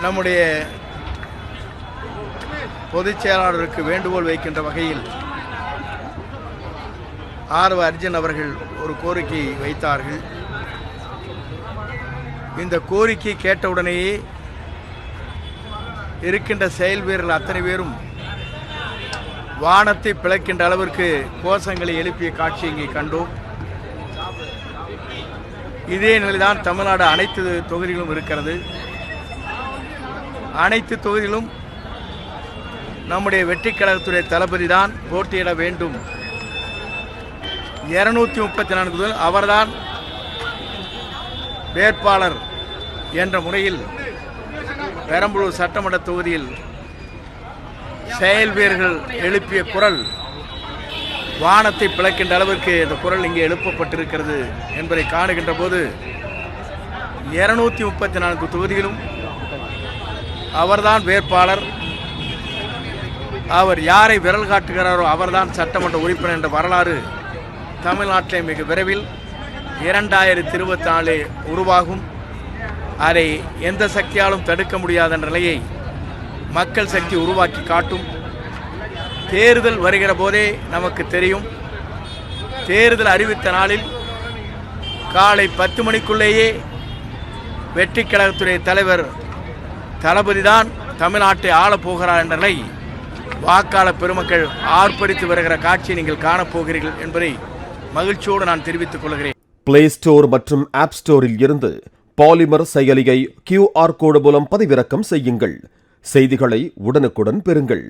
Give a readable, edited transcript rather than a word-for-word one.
நம்முடைய பொதுச் செயலாளருக்கு வேண்டுகோள் வைக்கின்ற வகையில் ஆர்வ அர்ஜுன் அவர்கள் ஒரு கோரிக்கை வைத்தார்கள். இந்த கோரிக்கை கேட்டவுடனேயே இருக்கின்ற செயல் வீரர்கள் அத்தனை பேரும் வானத்தை பிளக்கின்ற அளவிற்கு கோஷங்களை எழுப்பிய காட்சி இங்கே கண்டோம். இதே நிலைதான் தமிழ்நாடு அனைத்து தொகுதிகளும் இருக்கிறது. அனைத்து தொகுதியிலும் நம்முடைய வெற்றிக் கழகத்துடைய தளபதி தான் போட்டியிட வேண்டும். 234 அவர்தான் வேட்பாளர் என்ற முறையில் பெரம்பலூர் சட்டமன்ற தொகுதியில் செயல் வீரர்கள் எழுப்பிய குரல் வானத்தை பிளக்கின்ற அளவிற்கு இந்த குரல் இங்கே எழுப்பப்பட்டிருக்கிறது என்பதை காணுகின்ற போது 234 தொகுதியிலும் அவர்தான் வேட்பாளர், அவர் யாரை விரல் காட்டுகிறாரோ அவர்தான் சட்டமன்ற உறுப்பினர் என்ற வரலாறு தமிழ்நாட்டிலே மிக விரைவில் 2024 உருவாகும். அதை எந்த சக்தியாலும் தடுக்க முடியாத நிலையை மக்கள் சக்தி உருவாக்கி காட்டும். தேர்தல் வருகிற போதே நமக்கு தெரியும். தேர்தல் அறிவித்த நாளில் காலை 10 மணிக்குள்ளேயே வெற்றிக் கழகத்துடைய தலைவர் தளபதி தான் தமிழ்நாட்டை ஆளப்போகிறார் என்ற நிலை வாக்காளர் பெருமக்கள் ஆர்ப்பரித்து வருகிற காட்சியை நீங்கள் காணப்போகிறீர்கள் என்பதை மகிழ்ச்சியோடு நான் தெரிவித்துக் கொள்கிறேன். பிளே ஸ்டோர் மற்றும் ஆப் ஸ்டோரில் இருந்து பாலிமர் செயலியை QR கோடு மூலம் பதிவிறக்கம் செய்யுங்கள். செய்திகளை உடனுக்குடன் பெறுங்கள்.